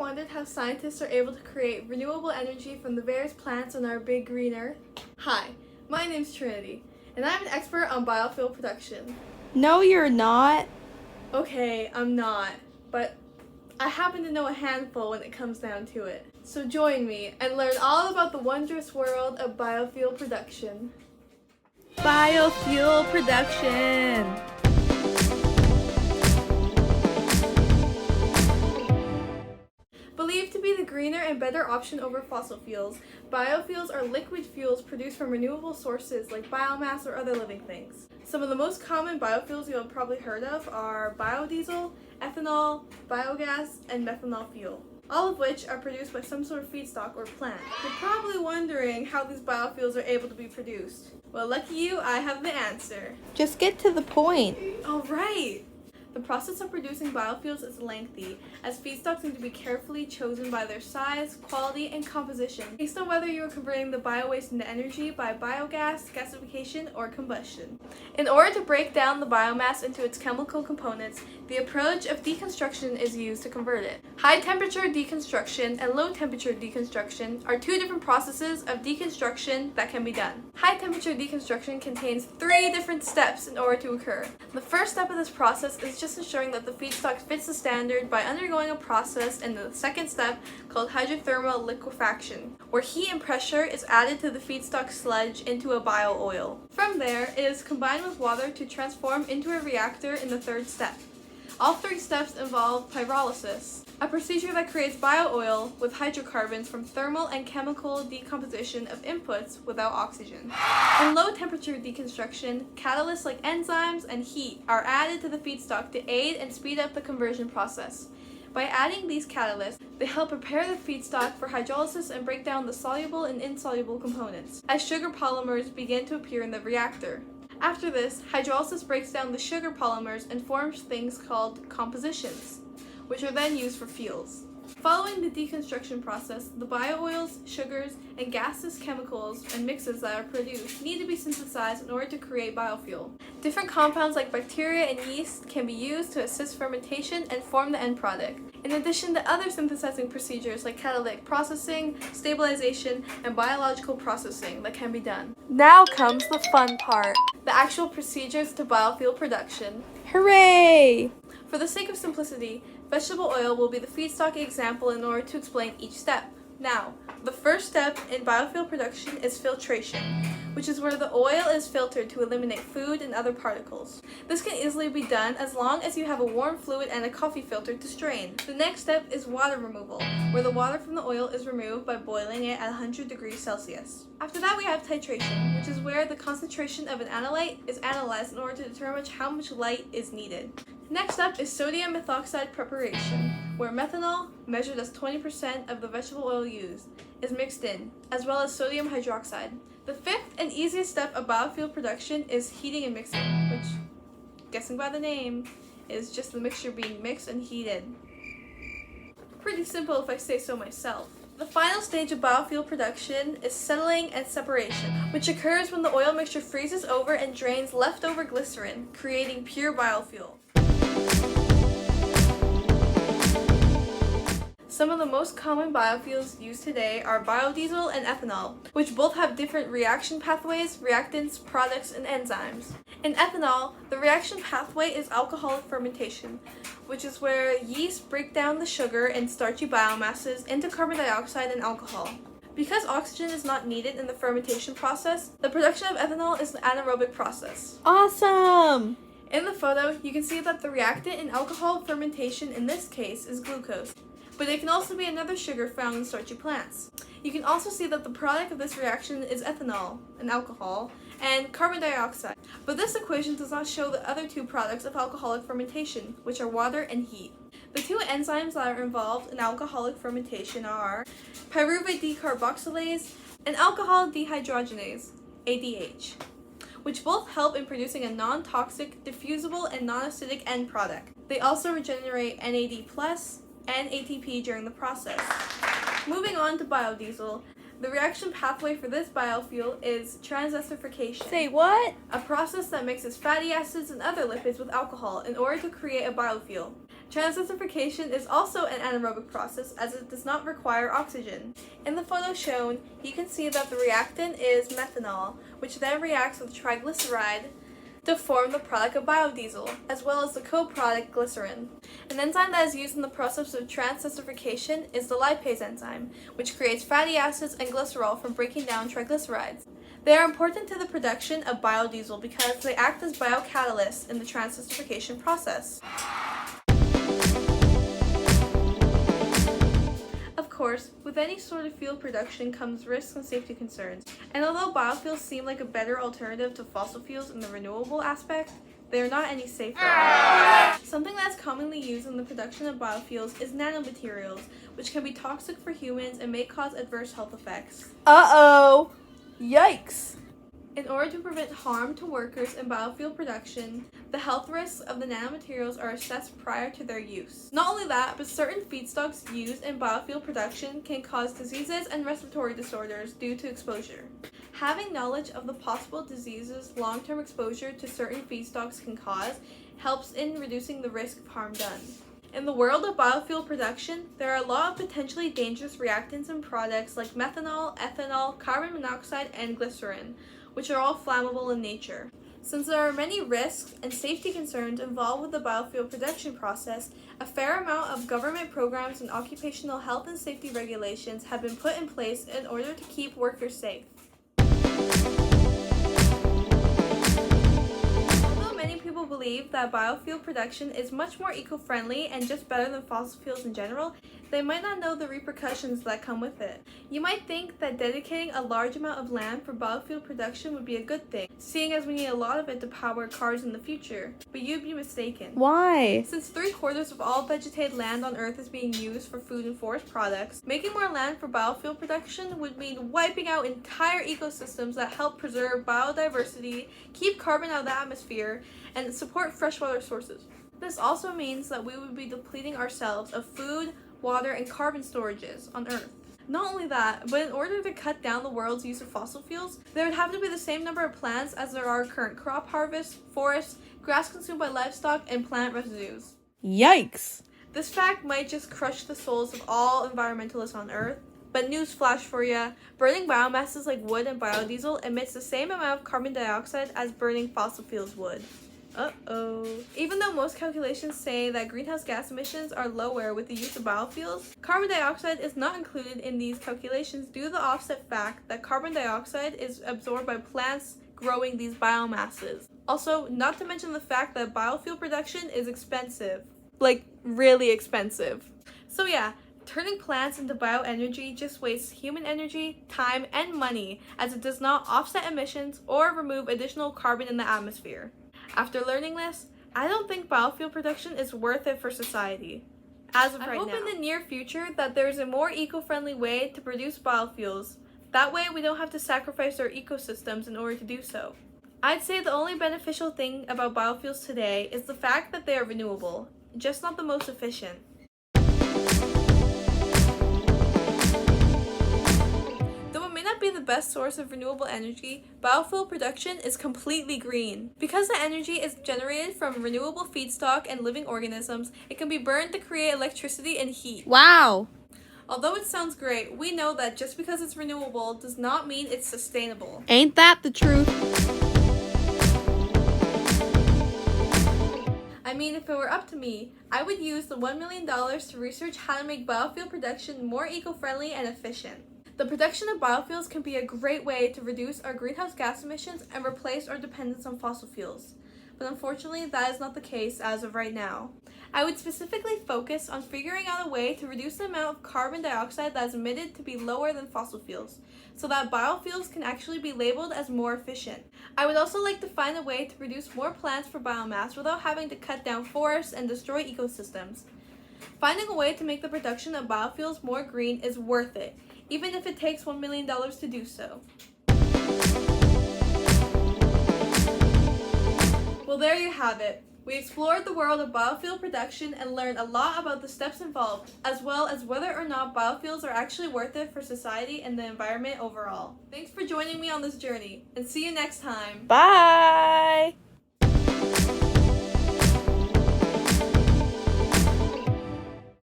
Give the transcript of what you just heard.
wondered how scientists are able to create renewable energy from the various plants on our big green earth? Hi, my name's Trinity, and I'm an expert on biofuel production. No, you're not. Okay, I'm not, but I happen to know a handful when it comes down to it. So join me and learn all about the wondrous world of biofuel production. Biofuel production. Believed to be the greener and better option over fossil fuels, biofuels are liquid fuels produced from renewable sources like biomass or other living things. Some of the most common biofuels you have probably heard of are biodiesel, ethanol, biogas, and methanol fuel, all of which are produced by some sort of feedstock or plant. You're probably wondering how these biofuels are able to be produced. Well, lucky you, I have the answer. Just get to the point. All right! The process of producing biofuels is lengthy, as feedstocks need to be carefully chosen by their size, quality, and composition, based on whether you are converting the biowaste into energy by biogas, gasification, or combustion. In order to break down the biomass into its chemical components, the approach of deconstruction is used to convert it. High-temperature deconstruction and low-temperature deconstruction are two different processes of deconstruction that can be done. High-temperature deconstruction contains 3 different steps in order to occur. The first step of this process is just ensuring that the feedstock fits the standard by undergoing a process in the second step called hydrothermal liquefaction, where heat and pressure is added to the feedstock sludge into a bio-oil. From there, it is combined with water to transform into a reactor in the third step. All 3 steps involve pyrolysis, a procedure that creates bio-oil with hydrocarbons from thermal and chemical decomposition of inputs without oxygen. In low-temperature deconstruction, catalysts like enzymes and heat are added to the feedstock to aid and speed up the conversion process. By adding these catalysts, they help prepare the feedstock for hydrolysis and break down the soluble and insoluble components, as sugar polymers begin to appear in the reactor. After this, hydrolysis breaks down the sugar polymers and forms things called compositions, which are then used for fuels. Following the deconstruction process, the bio-oils, sugars, and gaseous chemicals and mixes that are produced need to be synthesized in order to create biofuel. Different compounds like bacteria and yeast can be used to assist fermentation and form the end product, in addition to other synthesizing procedures like catalytic processing, stabilization, and biological processing that can be done. Now comes the fun part, the actual procedures to biofuel production. Hooray! For the sake of simplicity, vegetable oil will be the feedstock example in order to explain each step. Now, the first step in biofuel production is filtration, which is where the oil is filtered to eliminate food and other particles. This can easily be done as long as you have a warm fluid and a coffee filter to strain. The next step is water removal, where the water from the oil is removed by boiling it at 100 degrees Celsius. After that, we have titration, which is where the concentration of an analyte is analyzed in order to determine how much light is needed. Next up is sodium methoxide preparation, where methanol, measured as 20% of the vegetable oil used, is mixed in, as well as sodium hydroxide. The fifth and easiest step of biofuel production is heating and mixing, which, guessing by the name, is just the mixture being mixed and heated. Pretty simple if I say so myself. The final stage of biofuel production is settling and separation, which occurs when the oil mixture freezes over and drains leftover glycerin, creating pure biofuel. Some of the most common biofuels used today are biodiesel and ethanol, which both have different reaction pathways, reactants, products, and enzymes. In ethanol, the reaction pathway is alcoholic fermentation, which is where yeast break down the sugar and starchy biomasses into carbon dioxide and alcohol. Because oxygen is not needed in the fermentation process, the production of ethanol is an anaerobic process. Awesome! In the photo, you can see that the reactant in alcohol fermentation in this case is glucose, but it can also be another sugar found in starchy plants. You can also see that the product of this reaction is ethanol, an alcohol, and carbon dioxide. But this equation does not show the other 2 products of alcoholic fermentation, which are water and heat. The 2 enzymes that are involved in alcoholic fermentation are pyruvate decarboxylase and alcohol dehydrogenase, ADH, which both help in producing a non-toxic, diffusible, and non-acidic end product. They also regenerate NAD+, and ATP during the process. Moving on to biodiesel, the reaction pathway for this biofuel is transesterification. Say what? A process that mixes fatty acids and other lipids with alcohol in order to create a biofuel. Transesterification is also an anaerobic process as it does not require oxygen. In the photo shown, you can see that the reactant is methanol, which then reacts with triglyceride to form the product of biodiesel, as well as the co-product glycerin. An enzyme that is used in the process of transesterification is the lipase enzyme, which creates fatty acids and glycerol from breaking down triglycerides. They are important to the production of biodiesel because they act as biocatalysts in the transesterification process. Of course, with any sort of fuel production comes risks and safety concerns, and although biofuels seem like a better alternative to fossil fuels in the renewable aspect, they are not any safer. Something that's commonly used in the production of biofuels is nanomaterials, which can be toxic for humans and may cause adverse health effects. Uh-oh. Yikes. In order to prevent harm to workers in biofuel production, the health risks of the nanomaterials are assessed prior to their use. Not only that, but certain feedstocks used in biofuel production can cause diseases and respiratory disorders due to exposure. Having knowledge of the possible diseases long-term exposure to certain feedstocks can cause helps in reducing the risk of harm done. In the world of biofuel production, there are a lot of potentially dangerous reactants and products like methanol, ethanol, carbon monoxide, and glycerin, which are all flammable in nature. Since there are many risks and safety concerns involved with the biofuel production process, a fair amount of government programs and occupational health and safety regulations have been put in place in order to keep workers safe. Although many people believe that biofuel production is much more eco-friendly and just better than fossil fuels in general, they might not know the repercussions that come with it. You might think that dedicating a large amount of land for biofuel production would be a good thing, seeing as we need a lot of it to power cars in the future, but you'd be mistaken. Why? Since 3/4 of all vegetated land on Earth is being used for food and forest products, making more land for biofuel production would mean wiping out entire ecosystems that help preserve biodiversity, keep carbon out of the atmosphere, and support freshwater sources. This also means that we would be depleting ourselves of food, water, and carbon storages on Earth. Not only that, but in order to cut down the world's use of fossil fuels, there would have to be the same number of plants as there are current crop harvests, forests, grass consumed by livestock, and plant residues. Yikes. This fact might just crush the souls of all environmentalists on Earth, but newsflash for ya, burning biomasses like wood and biodiesel emits the same amount of carbon dioxide as burning fossil fuels would. Uh-oh. Even though most calculations say that greenhouse gas emissions are lower with the use of biofuels, carbon dioxide is not included in these calculations due to the offset fact that carbon dioxide is absorbed by plants growing these biomasses. Also, not to mention the fact that biofuel production is expensive. Like, really expensive. So yeah, turning plants into bioenergy just wastes human energy, time, and money as it does not offset emissions or remove additional carbon in the atmosphere. After learning this, I don't think biofuel production is worth it for society. As of right now. I hope in the near future that there's a more eco-friendly way to produce biofuels. That way we don't have to sacrifice our ecosystems in order to do so. I'd say the only beneficial thing about biofuels today is the fact that they are renewable, just not the most efficient. Be the best source of renewable energy, biofuel production is completely green. Because the energy is generated from renewable feedstock and living organisms, it can be burned to create electricity and heat. Wow. Although it sounds great, we know that just because it's renewable does not mean it's sustainable. Ain't that the truth? I mean, if it were up to me, I would use the $1 million to research how to make biofuel production more eco-friendly and efficient. The production of biofuels can be a great way to reduce our greenhouse gas emissions and replace our dependence on fossil fuels. But unfortunately, that is not the case as of right now. I would specifically focus on figuring out a way to reduce the amount of carbon dioxide that is emitted to be lower than fossil fuels, so that biofuels can actually be labeled as more efficient. I would also like to find a way to produce more plants for biomass without having to cut down forests and destroy ecosystems. Finding a way to make the production of biofuels more green is worth it, even if it takes $1 million to do so. Well, there you have it. We explored the world of biofuel production and learned a lot about the steps involved, as well as whether or not biofuels are actually worth it for society and the environment overall. Thanks for joining me on this journey, and see you next time. Bye.